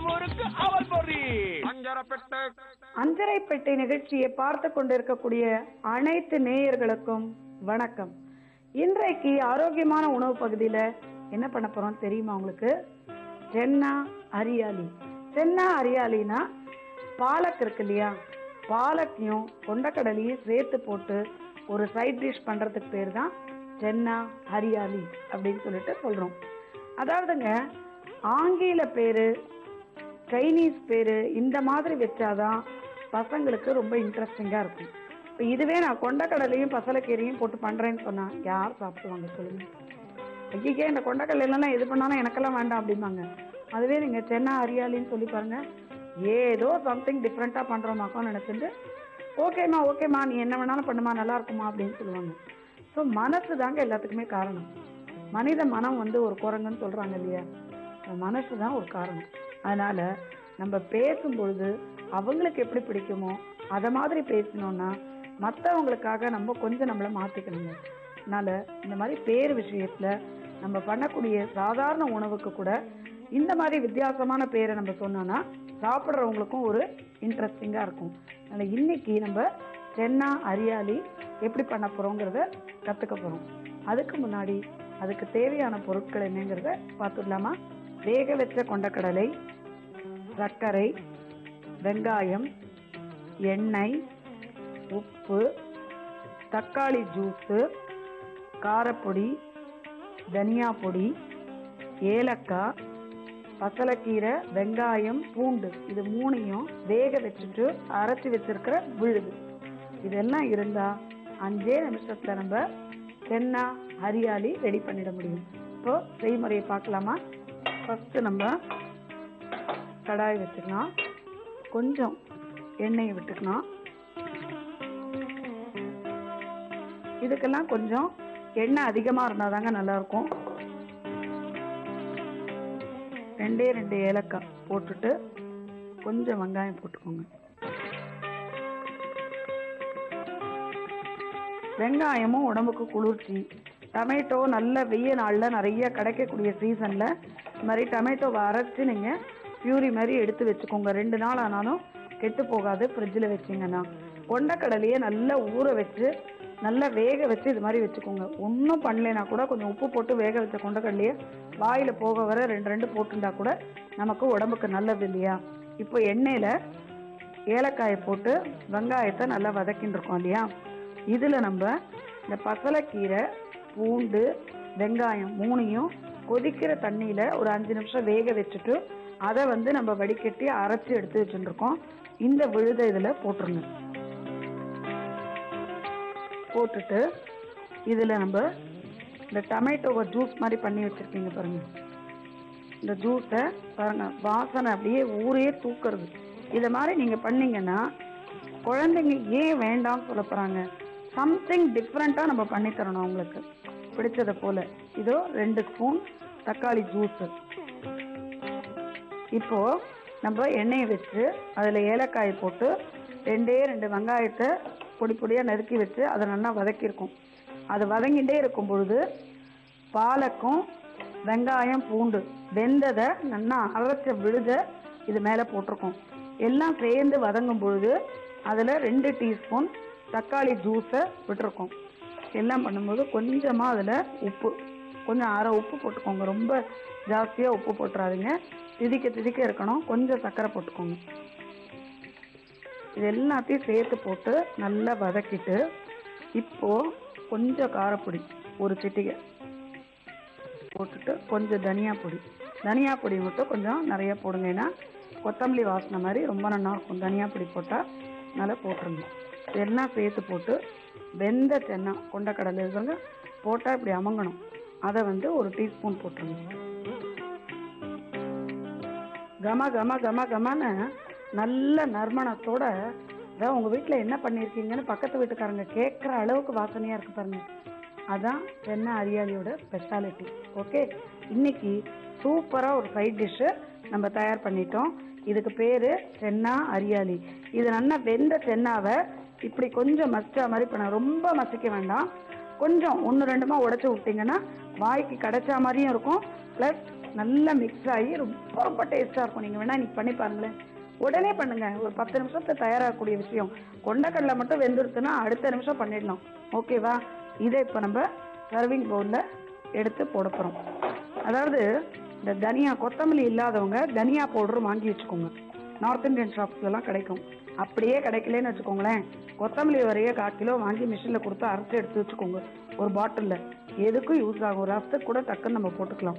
முறுக்கு அவல் பொரி. அஞ்சரைப்பேட்டை நிகழ்ச்சியை பார்த்து கொண்டிருக்கக்கூடிய அனைத்து நேயர்களுக்கும் வணக்கம். இன்றைக்கு ஆரோக்கியமான உணவு பகுதியில என்ன பண்ண போறோம் தெரியுமா உங்களுக்கு? சென்னா அரியாலி. சென்னா அரியாலினா பாலக் இருக்கு இல்லையா, பாலக்கையும் கொண்டக்கடலையும் சேர்த்து போட்டு ஒரு சைட் டிஷ் பண்றதுக்கு பேர் தான் சென்னா அரியாலி அப்படின்னு சொல்லிட்டு சொல்றோம். அதாவதுங்க, ஆங்கில பேரு, சைனீஸ் பேரு இந்த மாதிரி வச்சாதான் பசங்களுக்கு ரொம்ப இன்ட்ரெஸ்டிங்கா இருக்கும். இப்போ இதுவே நான் கொண்டக்கடலையும் பசலைக்கீரையும் போட்டு பண்றேன்னு சொன்னா யார் சாப்பிடுவாங்க சொல்லுங்க? ஐயே, இந்த கொண்டக்கடலாம் எது பண்ணாலும் எனக்கெல்லாம் வேண்டாம் அப்படிம்பாங்க. அதுவே நீங்க சென்னா அரியாலின்னு சொல்லி பாருங்க, ஏதோ சம்திங் டிஃப்ரெண்டா பண்றோமாக்கோன்னு நினைச்சிட்டு ஓகேம்மா நீ என்ன வேணாலும் பண்ணுமா, நல்லா இருக்குமா அப்படின்னு சொல்லுவாங்க. ஸோ மனசு தாங்க எல்லாத்துக்குமே காரணம். மனித மனம் ஒரு குரங்குன்னு சொல்றாங்க இல்லையா, மனசு தான் ஒரு காரணம். அதனால நம்ம பேசும்பொழுது அவங்களுக்கு எப்படி பிடிக்குமோ அதை மாதிரி பேசணும்னா மற்றவங்களுக்காக நம்ம கொஞ்சம் நம்மளை மாற்றிக்கணுங்க. அதனால இந்த மாதிரி பேர் விஷயத்துல நம்ம பண்ணக்கூடிய சாதாரண உணவுக்கு கூட இந்த மாதிரி வித்தியாசமான பேரை நம்ம சொன்னோம்னா சாப்பிட்றவங்களுக்கும் ஒரு இன்ட்ரெஸ்டிங்காக இருக்கும். அதனால் இன்னைக்கு நம்ம சென்னா அரியாலி எப்படி பண்ண போகிறோங்கிறத கற்றுக்க போகிறோம். அதுக்கு முன்னாடி அதுக்கு தேவையான பொருட்கள் என்னங்கிறத பார்த்துடலாமா? வேக வச்ச கொண்டக்கடலை, சர்க்கரை, வெங்காயம், எண்ணெய், உப்பு, தக்காளி ஜூஸு, காரப்பொடி, தனியா பொடி, ஏலக்காய், பசலைக்கீரை, வெங்காயம், பூண்டு, இது மூணையும் வேக வச்சுட்டு அரைச்சி வச்சிருக்கிற விழுது, இதெல்லாம் இருந்தா 5 நிமிஷத்துல நம்ம சென்னா அரியாலி ரெடி பண்ணிட முடியும். இப்போ செய்முறையை பார்க்கலாமா? ஃபர்ஸ்ட் நம்ம கடாய் வச்சுக்கலாம், கொஞ்சம் எண்ணெயை விட்டுக்கலாம். இதுக்கெல்லாம் கொஞ்சம் எண்ணெய் அதிகமா இருந்தாதாங்க நல்லா இருக்கும். 2 ஏலக்காய் போட்டுட்டு கொஞ்சம் வெங்காயம் போட்டுக்கோங்க. வெங்காயமும் உடம்புக்கு குளிர்ச்சி. டொமேட்டோ நல்ல வெய்ய நாளில் நிறைய கிடைக்கக்கூடிய சீசனில் இந்த மாதிரி டொமேட்டோவை அரைச்சி நீங்கள் பியூரி மாதிரி எடுத்து வச்சுக்கோங்க. 2 நாள் ஆனாலும் கெட்டு போகாது ஃப்ரிட்ஜில் வச்சிங்கன்னா. கொண்டக்கடலையை நல்லா ஊற வச்சு நல்லா வேக வச்சு இது மாதிரி வச்சுக்கோங்க. ஒன்றும் பண்ணலைன்னா கூட கொஞ்சம் உப்பு போட்டு வேக வச்ச கொண்டக்கடலையை வாயில் போக வர 2 போட்டுண்டா கூட நமக்கு உடம்புக்கு நல்லது இல்லையா? இப்போ எண்ணெயில் ஏலக்காயை போட்டு வெங்காயத்தை நல்லா வதக்கின்னு இருக்கோம் இல்லையா, இதில் நம்ம இந்த பசலைக்கீரை, பூண்டு, வெங்காயம் மூணையும் கொதிக்கிற தண்ணியில் ஒரு 5 நிமிஷம் வேக வச்சுட்டு அதை நம்ம வடிகட்டி அரைச்சி எடுத்து வச்சுருக்கோம். இந்த விழுதை இதில் போட்டுருங்க. போட்டுட்டு இதில் நம்ம இந்த டொமேட்டோவை ஜூஸ் மாதிரி பண்ணி வச்சுருக்கீங்க பாருங்கள், இந்த ஜூஸை பாருங்கள், வாசனை அப்படியே ஊரே தூக்குறது. இதை மாதிரி நீங்கள் பண்ணிங்கன்னா குழந்தைங்க ஏன் வேண்டாம்னு சொல்ல போகிறாங்க. சம்திங் டிஃப்ரெண்ட்டாக நம்ம பண்ணித்தரணும் அவங்களுக்கு பிடிச்சதை போல். இதோ 2 ஸ்பூன் தக்காளி ஜூஸு. இப்போது நம்ம எண்ணெயை வச்சு அதில் ஏலக்காயை போட்டு 2 வெங்காயத்தை பொடி பொடியாக நறுக்கி வச்சு அதை நல்லா வதக்கியிருக்கோம். அது வதங்கிட்டே இருக்கும் பொழுது பாலக்கும் வெங்காயம், பூண்டு வெந்ததை நல்லா அரைச்ச விழுத இது மேலே போட்டிருக்கோம். எல்லாம் சேர்ந்து வதங்கும் பொழுது அதில் 2 டீஸ்பூன் தக்காளி ஜூஸை விட்டுருக்கோம். எல்லாம் பண்ணும்போது கொஞ்சமாக அதில் உப்பு, கொஞ்சம் அரை உப்பு போட்டுக்கோங்க. ரொம்ப ஜாஸ்தியாக உப்பு போட்டுறாதீங்க, திதிக்க இருக்கணும். கொஞ்சம் சர்க்கரை போட்டுக்கோங்க. இது எல்லாத்தையும் சேர்த்து போட்டு நல்லா வதக்கிட்டு இப்போது கொஞ்சம் காரப்பொடி ஒரு சிட்டிகை போட்டுட்டு கொஞ்சம் தனியா பொடி மட்டும் கொஞ்சம் நிறைய போடுங்க. ஏன்னா கொத்தமல்லி வாசனை மாதிரி ரொம்ப நல்லா இருக்கும் தனியா பொடி போட்டால். நல்லா போட்டுருங்க. இதெல்லாம் சேர்த்து போட்டு வெந்த சென்னா கொண்டக்கடலை இருக்காங்க போட்டால் இப்படி அமங்கணும். அதை ஒரு டீஸ்பூன் போட்டுருங்க. கமன்னு நல்ல நறுமணத்தோட அதான் உங்கள் வீட்டில் என்ன பண்ணியிருக்கீங்கன்னு பக்கத்து வீட்டுக்காரங்க கேட்குற அளவுக்கு வாசனையாக இருக்கு பாருங்க. அதான் சென்னா அரியாலியோட ஸ்பெஷாலிட்டி. ஓகே, இன்னைக்கு சூப்பராக ஒரு சைட் டிஷ்ஷு நம்ம தயார் பண்ணிட்டோம். இதுக்கு பேர் சென்னா அரியாலி. இது நல்லா வெந்த சென்னாவை இப்படி கொஞ்சம் மசிச்சா மாதிரி பண்ண, ரொம்ப மசிக்க வேண்டாம். கொஞ்சம் 1-2 உடைச்சி விட்டிங்கன்னா வாய்க்கு கிடைச்சா மாதிரியும் இருக்கும், ப்ளஸ் நல்லா மிக்ஸ் ஆகி ரொம்ப ரொம்ப டேஸ்ட்டாக இருக்கும். நீங்கள் வேணால் இன்னைக்கு பண்ணி பாருங்களேன். உடனே பண்ணுங்க, ஒரு 10 நிமிஷத்துல தயாராகக்கூடிய விஷயம். கொண்டக்கடலை மட்டும் வெந்துருச்சுன்னா அடுத்த நிமிஷம் பண்ணிடலாம். ஓகேவா? இதை இப்போ நம்ம சர்விங் பவுலில் எடுத்து போட போகிறோம். அதாவது இந்த தனியா கொத்தமல்லி இல்லாதவங்க தனியா பவுடர் வாங்கி வச்சுக்கோங்க. நார்த் இந்தியன் ஷாப்ஸ்லாம் கிடைக்கும். அப்படியே கிடைக்கலன்னு வச்சுக்கோங்களேன், கொத்தமல்லி வரைய 1/4 கிலோ வாங்கி மிஷினில் கொடுத்து அரைச்சி எடுத்து வச்சுக்கோங்க ஒரு பாட்டிலில். எதுக்கும் யூஸ் ஆகும். ரசத்துக்கு கூட டக்குன்னு நம்ம போட்டுக்கலாம்.